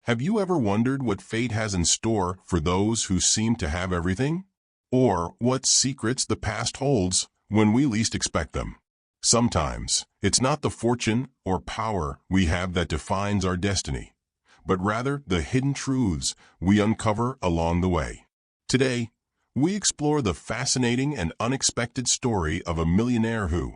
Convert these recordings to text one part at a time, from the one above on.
Have you ever wondered what fate has in store for those who seem to have everything? Or what secrets the past holds when we least expect them? Sometimes, it's not the fortune or power we have that defines our destiny, but rather the hidden truths we uncover along the way. Today, we explore the fascinating and unexpected story of a millionaire who,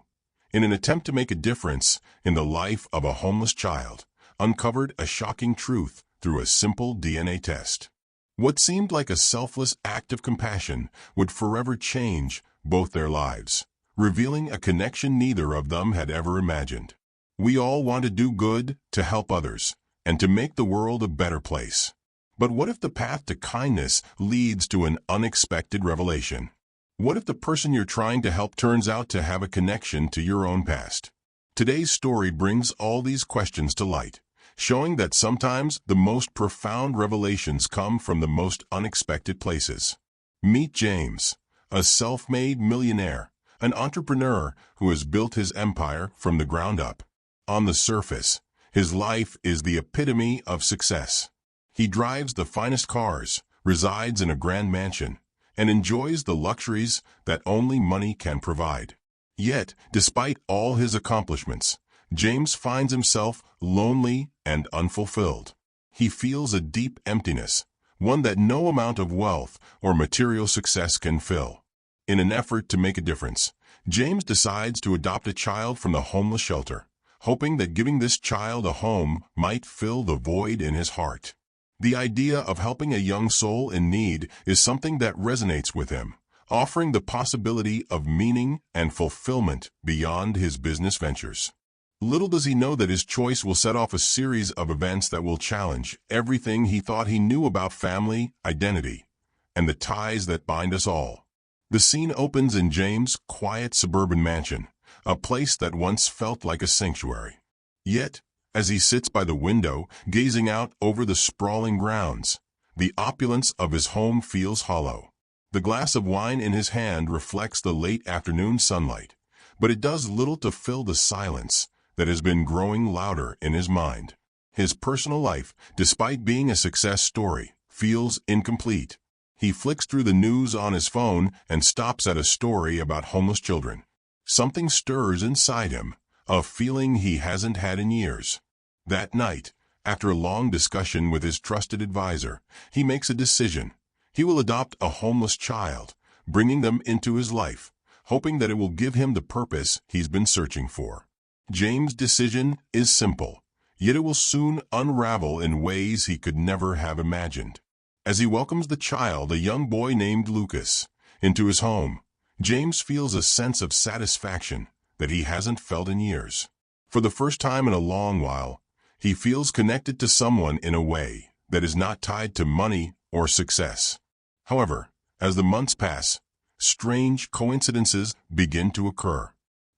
in an attempt to make a difference in the life of a homeless child, uncovered a shocking truth through a simple DNA test. What seemed like a selfless act of compassion would forever change both their lives, revealing a connection neither of them had ever imagined. We all want to do good, to help others, and to make the world a better place. But what if the path to kindness leads to an unexpected revelation? What if the person you're trying to help turns out to have a connection to your own past? Today's story brings all these questions to light, showing that sometimes the most profound revelations come from the most unexpected places. Meet James, a self-made millionaire, an entrepreneur who has built his empire from the ground up. On the surface, his life is the epitome of success. He drives the finest cars, resides in a grand mansion, and enjoys the luxuries that only money can provide. Yet, despite all his accomplishments, James finds himself lonely and unfulfilled. He feels a deep emptiness, one that no amount of wealth or material success can fill. In an effort to make a difference, James decides to adopt a child from the homeless shelter, hoping that giving this child a home might fill the void in his heart. The idea of helping a young soul in need is something that resonates with him, offering the possibility of meaning and fulfillment beyond his business ventures. Little does he know that his choice will set off a series of events that will challenge everything he thought he knew about family, identity, and the ties that bind us all. The scene opens in James' quiet suburban mansion, a place that once felt like a sanctuary. Yet, as he sits by the window, gazing out over the sprawling grounds, the opulence of his home feels hollow. The glass of wine in his hand reflects the late afternoon sunlight, but it does little to fill the silence that has been growing louder in his mind. His personal life, despite being a success story, feels incomplete. He flicks through the news on his phone and stops at a story about homeless children. Something stirs inside him, a feeling he hasn't had in years. That night, after a long discussion with his trusted advisor, he makes a decision. He will adopt a homeless child, bringing them into his life, hoping that it will give him the purpose he's been searching for. James' decision is simple, yet it will soon unravel in ways he could never have imagined. As he welcomes the child, a young boy named Lucas, into his home, James feels a sense of satisfaction that he hasn't felt in years. For the first time in a long while, he feels connected to someone in a way that is not tied to money or success. However, as the months pass, strange coincidences begin to occur.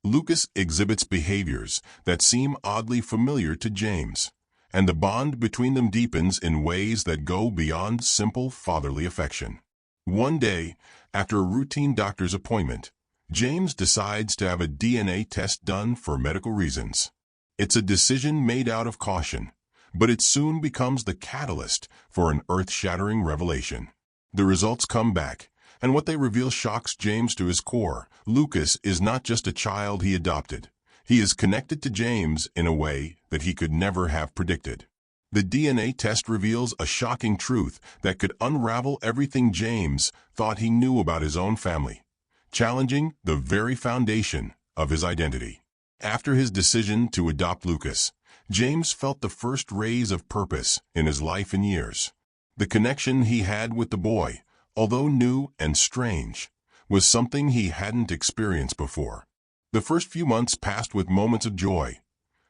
Lucas exhibits behaviors that seem oddly familiar to James, and the bond between them deepens in ways that go beyond simple fatherly affection. One day, after a routine doctor's appointment, James decides to have a DNA test done for medical reasons. It's a decision made out of caution, but it soon becomes the catalyst for an earth-shattering revelation. The results come back, and what they reveal shocks James to his core. Lucas is not just a child he adopted. He is connected to James in a way that he could never have predicted. The DNA test reveals a shocking truth that could unravel everything James thought he knew about his own family, challenging the very foundation of his identity. After his decision to adopt Lucas, James felt the first rays of purpose in his life in years. The connection he had with the boy, although new and strange, was something he hadn't experienced before. The first few months passed with moments of joy,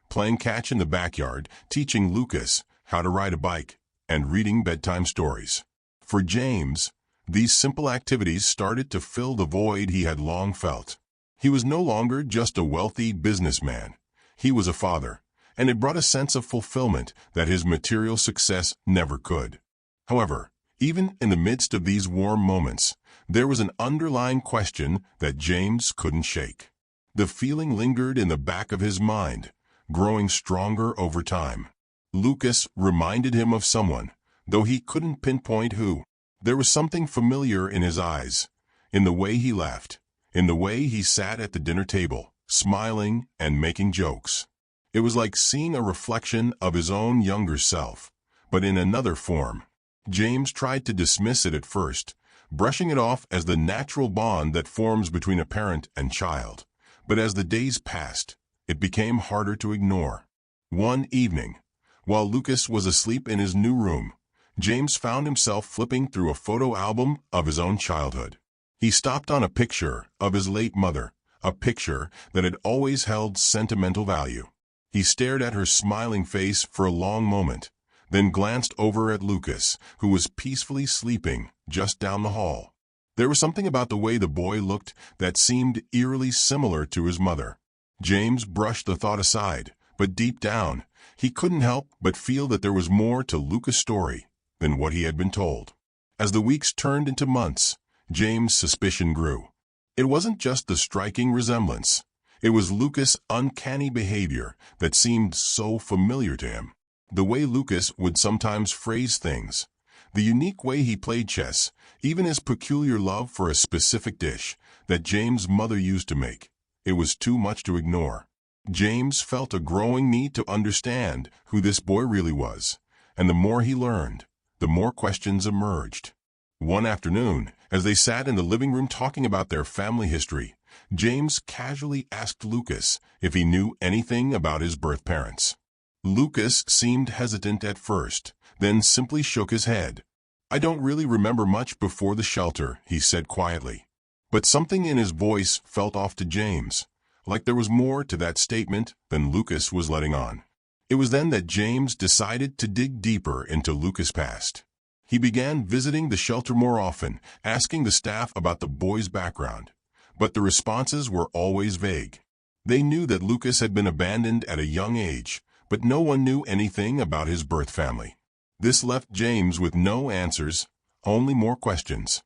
playing catch in the backyard, teaching Lucas how to ride a bike, and reading bedtime stories. For James, these simple activities started to fill the void he had long felt. He was no longer just a wealthy businessman. He was a father, and it brought a sense of fulfillment that his material success never could. However, even in the midst of these warm moments, there was an underlying question that James couldn't shake. The feeling lingered in the back of his mind, growing stronger over time. Lucas reminded him of someone, though he couldn't pinpoint who. There was something familiar in his eyes, in the way he laughed, in the way he sat at the dinner table, smiling and making jokes. It was like seeing a reflection of his own younger self, but in another form. James tried to dismiss it at first, brushing it off as the natural bond that forms between a parent and child. But as the days passed, it became harder to ignore. One evening, while Lucas was asleep in his new room, James found himself flipping through a photo album of his own childhood. He stopped on a picture of his late mother, a picture that had always held sentimental value. He stared at her smiling face for a long moment, then glanced over at Lucas, who was peacefully sleeping just down the hall. There was something about the way the boy looked that seemed eerily similar to his mother. James brushed the thought aside, but deep down, he couldn't help but feel that there was more to Lucas' story than what he had been told. As the weeks turned into months, James' suspicion grew. It wasn't just the striking resemblance. It was Lucas' uncanny behavior that seemed so familiar to him. The way Lucas would sometimes phrase things, the unique way he played chess, even his peculiar love for a specific dish that James' mother used to make. It was too much to ignore. James felt a growing need to understand who this boy really was, and the more he learned, the more questions emerged. One afternoon, as they sat in the living room talking about their family history, James casually asked Lucas if he knew anything about his birth parents. Lucas seemed hesitant at first, then simply shook his head. "I don't really remember much before the shelter," he said quietly. But something in his voice felt off to James, like there was more to that statement than Lucas was letting on. It was then that James decided to dig deeper into Lucas' past. He began visiting the shelter more often, asking the staff about the boy's background. But the responses were always vague. They knew that Lucas had been abandoned at a young age, but no one knew anything about his birth family. This left James with no answers, only more questions.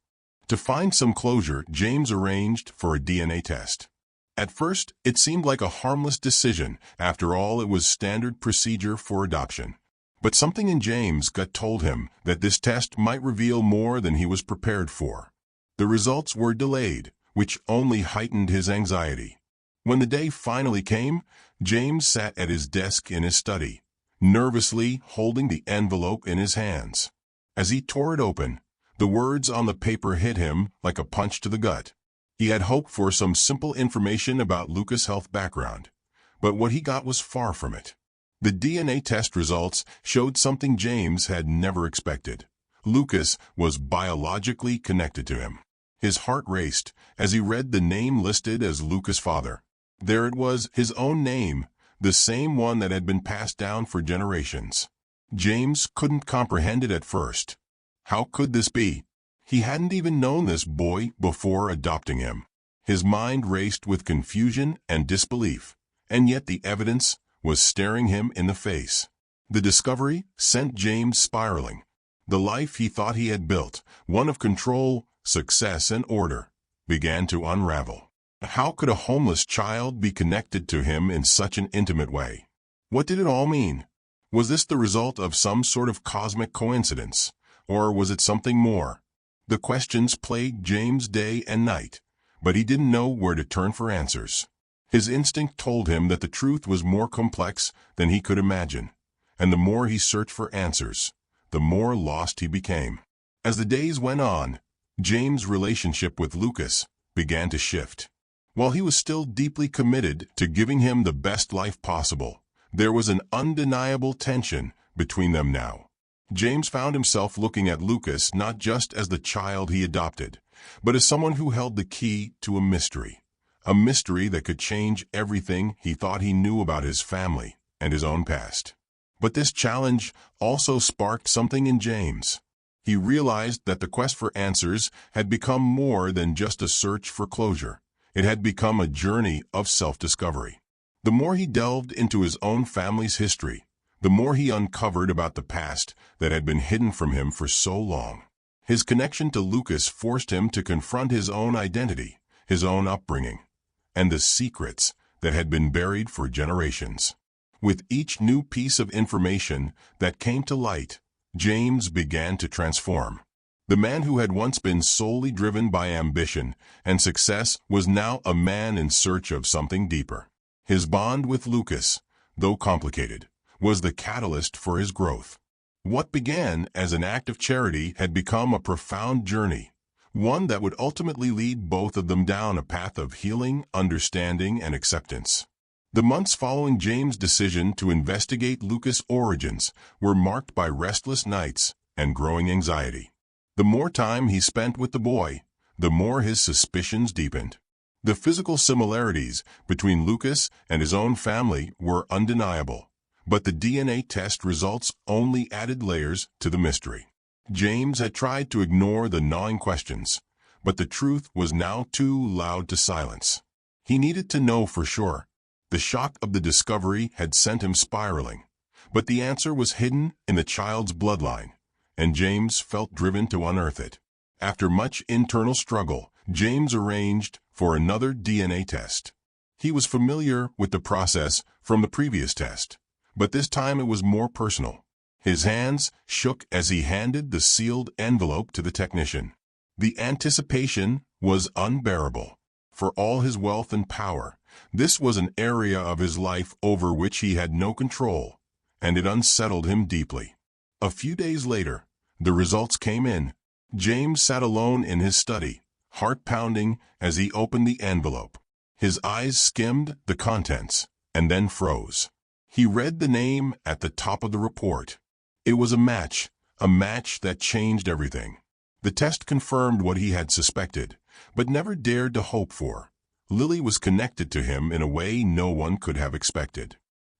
To find some closure, James arranged for a DNA test. At first, it seemed like a harmless decision. After all, it was standard procedure for adoption. But something in James' gut told him that this test might reveal more than he was prepared for. The results were delayed, which only heightened his anxiety. When the day finally came, James sat at his desk in his study, nervously holding the envelope in his hands. As he tore it open, the words on the paper hit him like a punch to the gut. He had hoped for some simple information about Lucas' health background, but what he got was far from it. The DNA test results showed something James had never expected. Lucas was biologically connected to him. His heart raced as he read the name listed as Lucas' father. There it was, his own name, the same one that had been passed down for generations. James couldn't comprehend it at first. How could this be? He hadn't even known this boy before adopting him. His mind raced with confusion and disbelief, and yet the evidence was staring him in the face. The discovery sent James spiraling. The life he thought he had built, one of control, success, and order, began to unravel. How could a homeless child be connected to him in such an intimate way? What did it all mean? Was this the result of some sort of cosmic coincidence, or was it something more? The questions plagued James day and night, but he didn't know where to turn for answers. His instinct told him that the truth was more complex than he could imagine, and the more he searched for answers, the more lost he became. As the days went on, James' relationship with Lucas began to shift. While he was still deeply committed to giving him the best life possible, there was an undeniable tension between them now. James found himself looking at Lucas not just as the child he adopted, but as someone who held the key to a mystery that could change everything he thought he knew about his family and his own past. But this challenge also sparked something in James. He realized that the quest for answers had become more than just a search for closure. It had become a journey of self-discovery. The more he delved into his own family's history, the more he uncovered about the past that had been hidden from him for so long. His connection to Lucas forced him to confront his own identity, his own upbringing, and the secrets that had been buried for generations. With each new piece of information that came to light, James began to transform. The man who had once been solely driven by ambition and success was now a man in search of something deeper. His bond with Lucas, though complicated, was the catalyst for his growth. What began as an act of charity had become a profound journey, one that would ultimately lead both of them down a path of healing, understanding, and acceptance. The months following James' decision to investigate Lucas' origins were marked by restless nights and growing anxiety. The more time he spent with the boy, the more his suspicions deepened. The physical similarities between Lucas and his own family were undeniable, but the DNA test results only added layers to the mystery. James had tried to ignore the gnawing questions, but the truth was now too loud to silence. He needed to know for sure. The shock of the discovery had sent him spiraling, but the answer was hidden in the child's bloodline, and James felt driven to unearth it. After much internal struggle, James arranged for another DNA test. He was familiar with the process from the previous test, but this time it was more personal. His hands shook as he handed the sealed envelope to the technician. The anticipation was unbearable. For all his wealth and power, this was an area of his life over which he had no control, and it unsettled him deeply. A few days later, the results came in. James sat alone in his study, heart pounding as he opened the envelope. His eyes skimmed the contents and then froze. He read the name at the top of the report. It was a match that changed everything. The test confirmed what he had suspected, but never dared to hope for. Lily was connected to him in a way no one could have expected.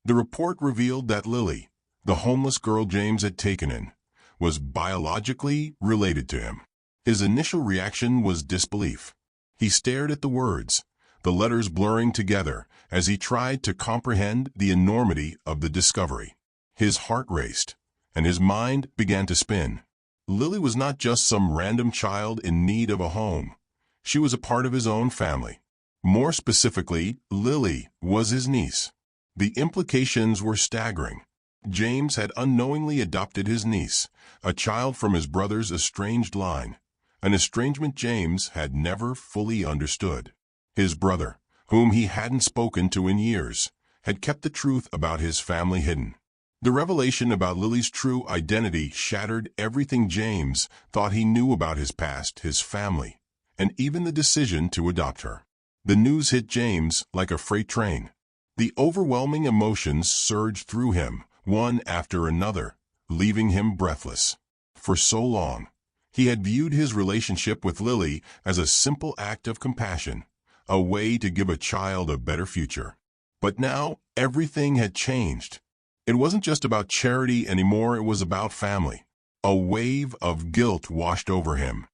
The report revealed that Lily, the homeless girl James had taken in, was biologically related to him. His initial reaction was disbelief. He stared at the words, the letters blurring together as he tried to comprehend the enormity of the discovery. His heart raced, and his mind began to spin. Lily was not just some random child in need of a home. She was a part of his own family. More specifically, Lily was his niece. The implications were staggering. James had unknowingly adopted his niece, a child from his brother's estranged line, an estrangement James had never fully understood. His brother, whom he hadn't spoken to in years, had kept the truth about his family hidden. The revelation about Lily's true identity shattered everything James thought he knew about his past, his family, and even the decision to adopt her. The news hit James like a freight train. The overwhelming emotions surged through him, one after another, leaving him breathless. For so long, he had viewed his relationship with Lily as a simple act of compassion, a way to give a child a better future. But now, everything had changed. It wasn't just about charity anymore, it was about family. A wave of guilt washed over him.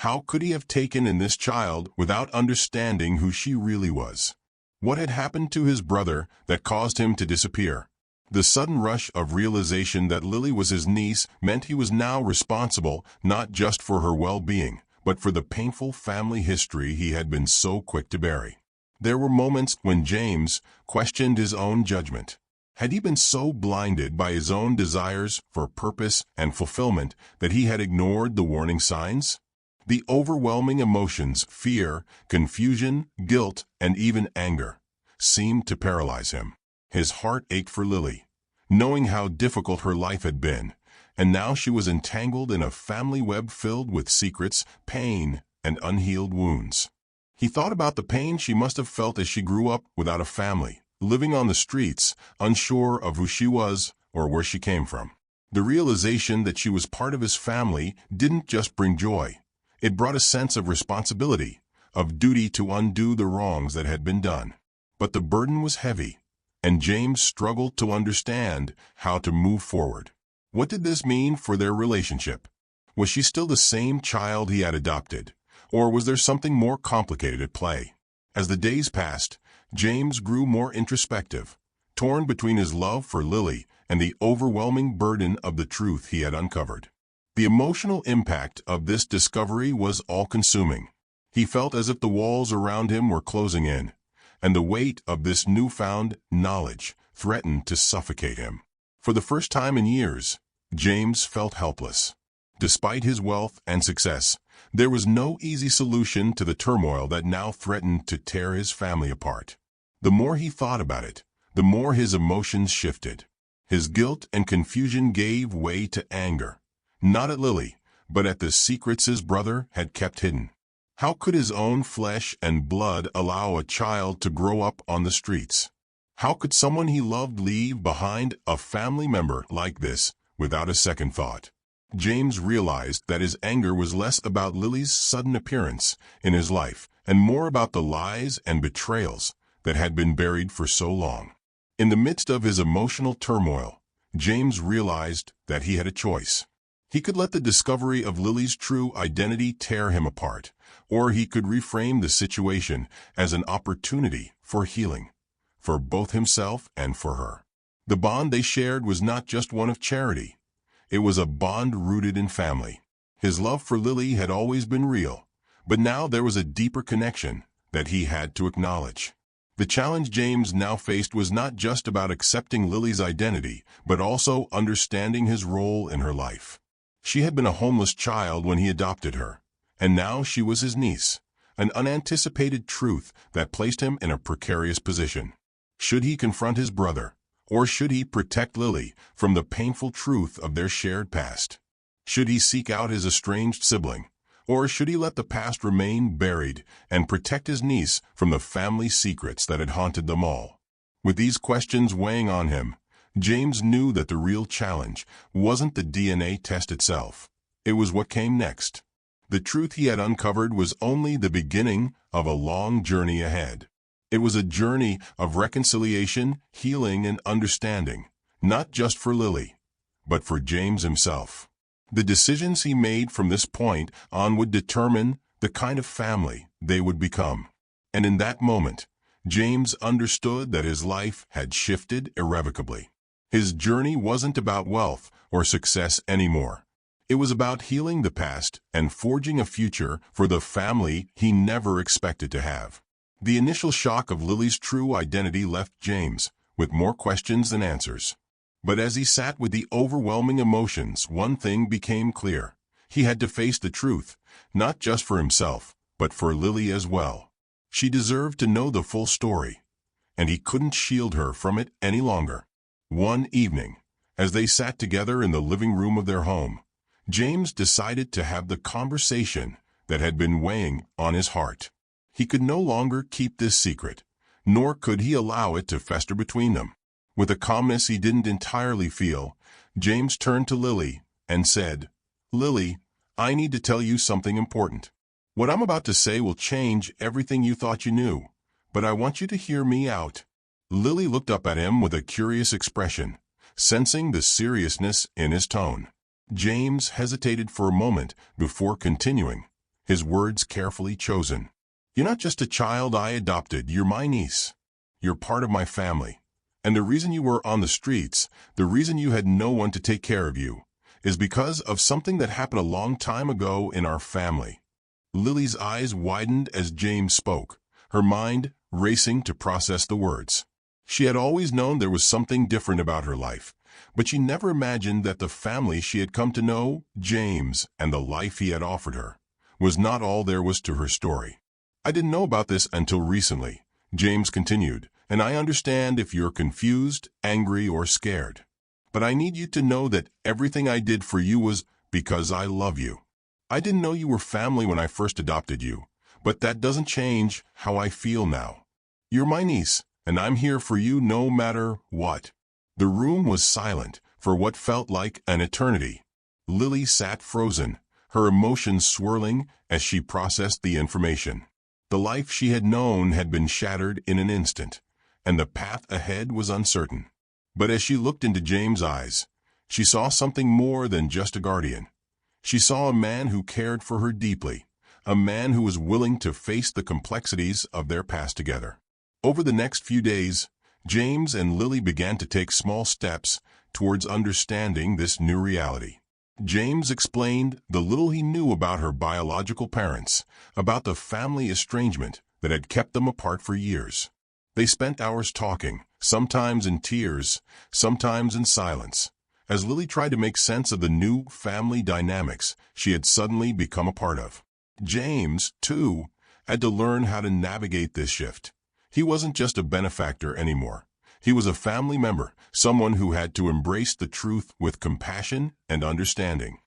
How could he have taken in this child without understanding who she really was? What had happened to his brother that caused him to disappear? The sudden rush of realization that Lily was his niece meant he was now responsible not just for her well-being, but for the painful family history he had been so quick to bury. There were moments when James questioned his own judgment. Had he been so blinded by his own desires for purpose and fulfillment that he had ignored the warning signs? The overwhelming emotions, fear, confusion, guilt, and even anger, seemed to paralyze him. His heart ached for Lily, knowing how difficult her life had been, and now she was entangled in a family web filled with secrets, pain, and unhealed wounds. He thought about the pain she must have felt as she grew up without a family, living on the streets, unsure of who she was or where she came from. The realization that she was part of his family didn't just bring joy. It brought a sense of responsibility, of duty to undo the wrongs that had been done. But the burden was heavy, and James struggled to understand how to move forward. What did this mean for their relationship? Was she still the same child he had adopted, or was there something more complicated at play? As the days passed, James grew more introspective, torn between his love for Lily and the overwhelming burden of the truth he had uncovered. The emotional impact of this discovery was all-consuming. He felt as if the walls around him were closing in, and the weight of this newfound knowledge threatened to suffocate him. For the first time in years, James felt helpless. Despite his wealth and success, there was no easy solution to the turmoil that now threatened to tear his family apart. The more he thought about it, the more his emotions shifted. His guilt and confusion gave way to anger, not at Lily, but at the secrets his brother had kept hidden. How could his own flesh and blood allow a child to grow up on the streets? How could someone he loved leave behind a family member like this without a second thought? James realized that his anger was less about Lily's sudden appearance in his life and more about the lies and betrayals that had been buried for so long. In the midst of his emotional turmoil, James realized that he had a choice. He could let the discovery of Lily's true identity tear him apart, or he could reframe the situation as an opportunity for healing, for both himself and for her. The bond they shared was not just one of charity. It was a bond rooted in family. His love for Lily had always been real, but now there was a deeper connection that he had to acknowledge. The challenge James now faced was not just about accepting Lily's identity, but also understanding his role in her life. She had been a homeless child when he adopted her, and now she was his niece, an unanticipated truth that placed him in a precarious position. Should he confront his brother, or should he protect Lily from the painful truth of their shared past? Should he seek out his estranged sibling, or should he let the past remain buried and protect his niece from the family secrets that had haunted them all? With these questions weighing on him, James knew that the real challenge wasn't the DNA test itself. It was what came next. The truth he had uncovered was only the beginning of a long journey ahead. It was a journey of reconciliation, healing, and understanding, not just for Lily, but for James himself. The decisions he made from this point on would determine the kind of family they would become. And in that moment, James understood that his life had shifted irrevocably. His journey wasn't about wealth or success anymore. It was about healing the past and forging a future for the family he never expected to have. The initial shock of Lily's true identity left James with more questions than answers. But as he sat with the overwhelming emotions, one thing became clear. He had to face the truth, not just for himself, but for Lily as well. She deserved to know the full story, and he couldn't shield her from it any longer. One evening, as they sat together in the living room of their home, James decided to have the conversation that had been weighing on his heart. He could no longer keep this secret, nor could he allow it to fester between them. With a calmness he didn't entirely feel, James turned to Lily and said, "Lily, I need to tell you something important. What I'm about to say will change everything you thought you knew, but I want you to hear me out." Lily looked up at him with a curious expression, sensing the seriousness in his tone. James hesitated for a moment before continuing, his words carefully chosen. "You're not just a child I adopted, you're my niece. You're part of my family. And the reason you were on the streets, the reason you had no one to take care of you, is because of something that happened a long time ago in our family." Lily's eyes widened as James spoke, her mind racing to process the words. She had always known there was something different about her life, but she never imagined that the family she had come to know, James, and the life he had offered her, was not all there was to her story. "I didn't know about this until recently," James continued, "and I understand if you're confused, angry, or scared. But I need you to know that everything I did for you was because I love you. I didn't know you were family when I first adopted you, but that doesn't change how I feel now. You're my niece, and I'm here for you no matter what." The room was silent for what felt like an eternity. Lily sat frozen, her emotions swirling as she processed the information. The life she had known had been shattered in an instant, and the path ahead was uncertain. But as she looked into James' eyes, she saw something more than just a guardian. She saw a man who cared for her deeply, a man who was willing to face the complexities of their past together. Over the next few days, James and Lily began to take small steps towards understanding this new reality. James explained the little he knew about her biological parents, about the family estrangement that had kept them apart for years. They spent hours talking, sometimes in tears, sometimes in silence, as Lily tried to make sense of the new family dynamics she had suddenly become a part of. James, too, had to learn how to navigate this shift. He wasn't just a benefactor anymore. He was a family member, someone who had to embrace the truth with compassion and understanding.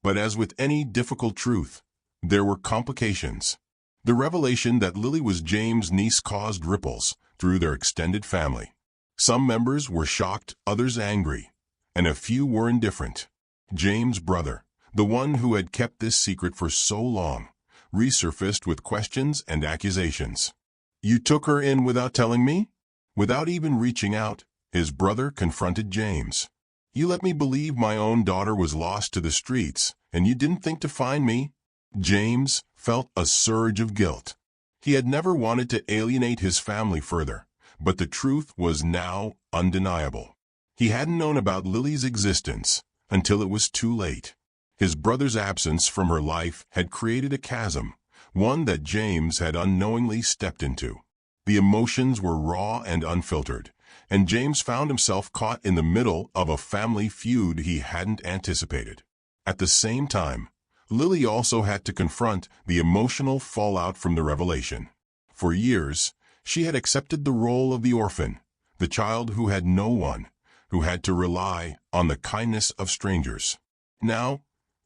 But as with any difficult truth, there were complications. The revelation that Lily was James' niece caused ripples through their extended family. Some members were shocked, others angry, and a few were indifferent. James' brother, the one who had kept this secret for so long, resurfaced with questions and accusations. "You took her in without telling me?" Without even reaching out, his brother confronted James. "You let me believe my own daughter was lost to the streets, and you didn't think to find me?" James felt a surge of guilt. He had never wanted to alienate his family further, but the truth was now undeniable. He hadn't known about Lily's existence until it was too late. His brother's absence from her life had created a chasm, one that James had unknowingly stepped into. The emotions were raw and unfiltered, and James found himself caught in the middle of a family feud he hadn't anticipated. At the same time, Lily also had to confront the emotional fallout from the revelation. For years, she had accepted the role of the orphan, the child who had no one, who had to rely on the kindness of strangers. Now,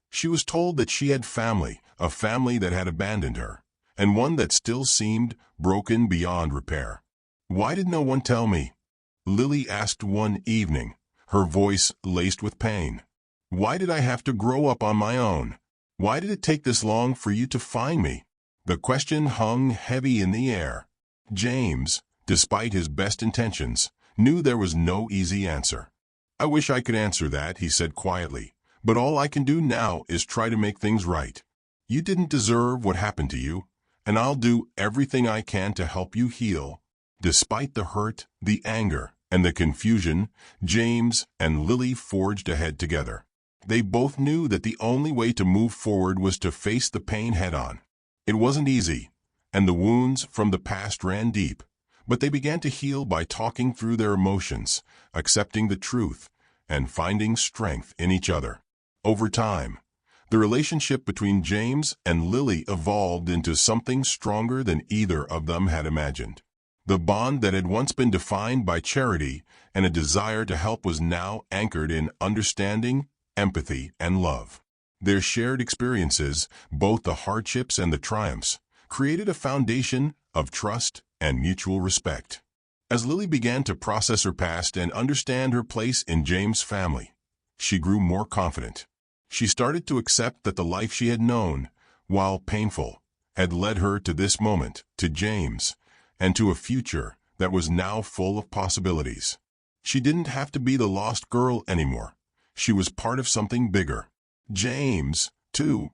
she was told that she had family, a family that had abandoned her, and one that still seemed broken beyond repair. "Why did no one tell me?" Lily asked one evening, her voice laced with pain. "Why did I have to grow up on my own? Why did it take this long for you to find me?" The question hung heavy in the air. James, despite his best intentions, knew there was no easy answer. "I wish I could answer that," he said quietly, "but all I can do now is try to make things right. You didn't deserve what happened to you, and I'll do everything I can to help you heal." Despite the hurt, the anger, and the confusion, James and Lily forged ahead together. They both knew that the only way to move forward was to face the pain head-on. It wasn't easy, and the wounds from the past ran deep, but they began to heal by talking through their emotions, accepting the truth, and finding strength in each other. Over time, the relationship between James and Lily evolved into something stronger than either of them had imagined. The bond that had once been defined by charity and a desire to help was now anchored in understanding, empathy, and love. Their shared experiences, both the hardships and the triumphs, created a foundation of trust and mutual respect. As Lily began to process her past and understand her place in James' family, she grew more confident. She started to accept that the life she had known, while painful, had led her to this moment, to James, and to a future that was now full of possibilities. She didn't have to be the lost girl anymore. She was part of something bigger. James, too,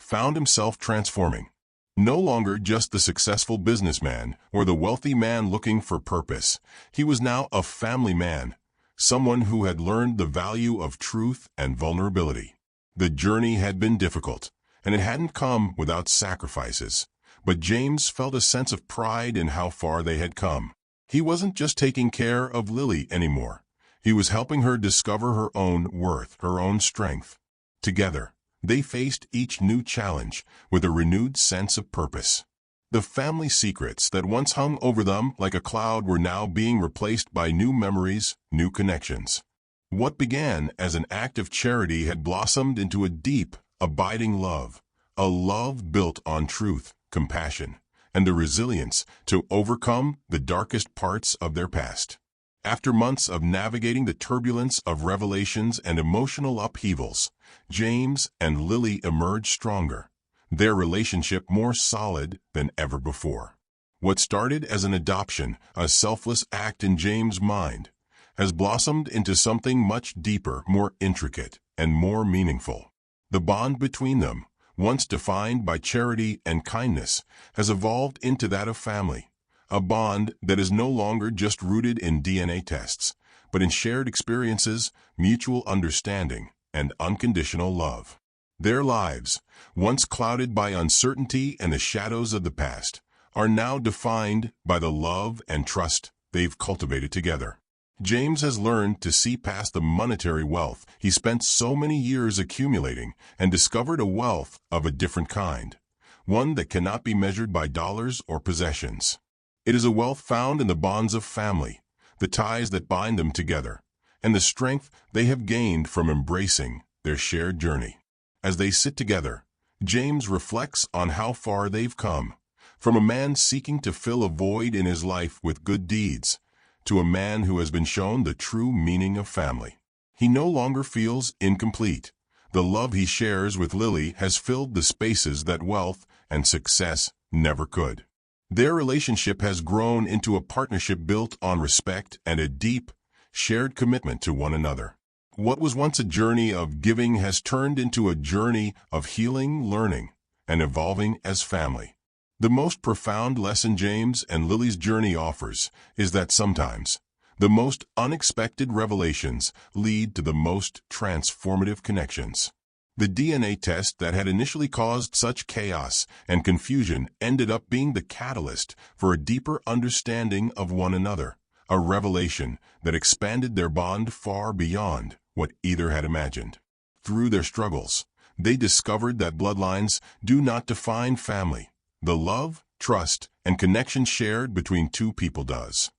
found himself transforming. No longer just the successful businessman or the wealthy man looking for purpose, he was now a family man, someone who had learned the value of truth and vulnerability. The journey had been difficult, and it hadn't come without sacrifices, but James felt a sense of pride in how far they had come. He wasn't just taking care of Lily anymore. He was helping her discover her own worth, her own strength. Together, they faced each new challenge with a renewed sense of purpose. The family secrets that once hung over them like a cloud were now being replaced by new memories, new connections. What began as an act of charity had blossomed into a deep, abiding love, a love built on truth, compassion, and the resilience to overcome the darkest parts of their past. After months of navigating the turbulence of revelations and emotional upheavals, James and Lily emerged stronger, their relationship more solid than ever before. What started as an adoption, a selfless act in James' mind, has blossomed into something much deeper, more intricate, and more meaningful. The bond between them, once defined by charity and kindness, has evolved into that of family. A bond that is no longer just rooted in DNA tests, but in shared experiences, mutual understanding, and unconditional love. Their lives, once clouded by uncertainty and the shadows of the past, are now defined by the love and trust they've cultivated together. James has learned to see past the monetary wealth he spent so many years accumulating and discovered a wealth of a different kind, one that cannot be measured by dollars or possessions. It is a wealth found in the bonds of family, the ties that bind them together, and the strength they have gained from embracing their shared journey. As they sit together, James reflects on how far they've come, from a man seeking to fill a void in his life with good deeds, to a man who has been shown the true meaning of family. He no longer feels incomplete. The love he shares with Lily has filled the spaces that wealth and success never could. Their relationship has grown into a partnership built on respect and a deep, shared commitment to one another. What was once a journey of giving has turned into a journey of healing, learning, and evolving as family. The most profound lesson James and Lily's journey offers is that sometimes the most unexpected revelations lead to the most transformative connections. The DNA test that had initially caused such chaos and confusion ended up being the catalyst for a deeper understanding of one another, a revelation that expanded their bond far beyond what either had imagined. Through their struggles, they discovered that bloodlines do not define family. The love, trust, and connection shared between two people does.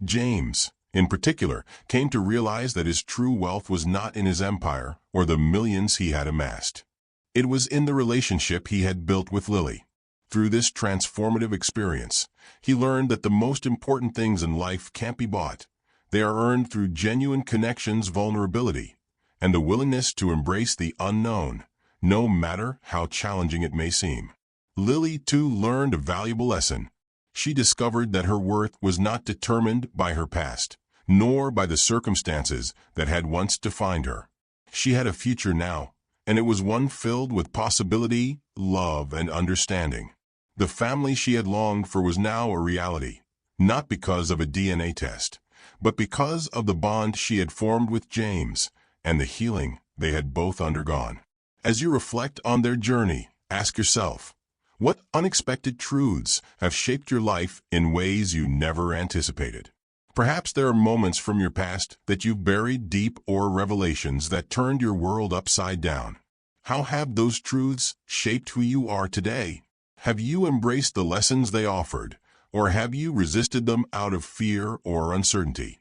James, in particular, came to realize that his true wealth was not in his empire or the millions he had amassed. It was in the relationship he had built with Lily. Through this transformative experience, he learned that the most important things in life can't be bought. They are earned through genuine connections, vulnerability, and the willingness to embrace the unknown, no matter how challenging it may seem. Lily, too, learned a valuable lesson. She discovered that her worth was not determined by her past, nor by the circumstances that had once defined her. She had a future now, and it was one filled with possibility, love, and understanding. The family she had longed for was now a reality, not because of a DNA test, but because of the bond she had formed with James and the healing they had both undergone. As you reflect on their journey, ask yourself, what unexpected truths have shaped your life in ways you never anticipated? Perhaps there are moments from your past that you've buried deep, or revelations that turned your world upside down. How have those truths shaped who you are today? Have you embraced the lessons they offered, or have you resisted them out of fear or uncertainty?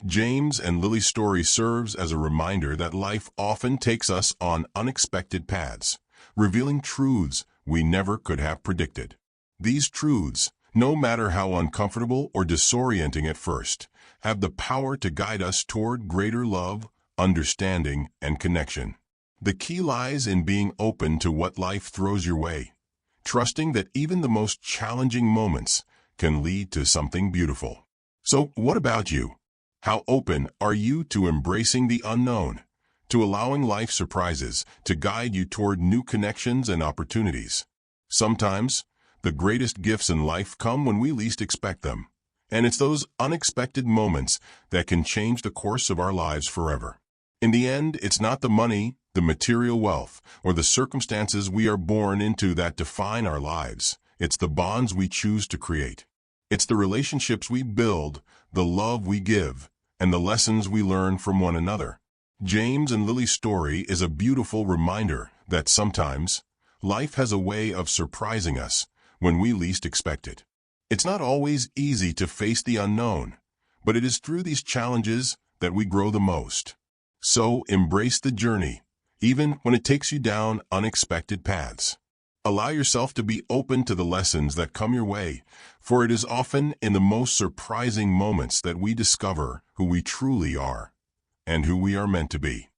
James and Lily's story serves as a reminder that life often takes us on unexpected paths, revealing truths we never could have predicted. These truths, no matter how uncomfortable or disorienting at first, have the power to guide us toward greater love, understanding, and connection. The key lies in being open to what life throws your way, trusting that even the most challenging moments can lead to something beautiful. So, what about you? How open are you to embracing the unknown, to allowing life surprises to guide you toward new connections and opportunities? Sometimes, the greatest gifts in life come when we least expect them, and it's those unexpected moments that can change the course of our lives forever. In the end, it's not the money, the material wealth, or the circumstances we are born into that define our lives. It's the bonds we choose to create. It's the relationships we build, the love we give, and the lessons we learn from one another. James and Lily's story is a beautiful reminder that sometimes life has a way of surprising us when we least expect it. It's not always easy to face the unknown, but it is through these challenges that we grow the most. So embrace the journey, even when it takes you down unexpected paths. Allow yourself to be open to the lessons that come your way, for it is often in the most surprising moments that we discover who we truly are and who we are meant to be.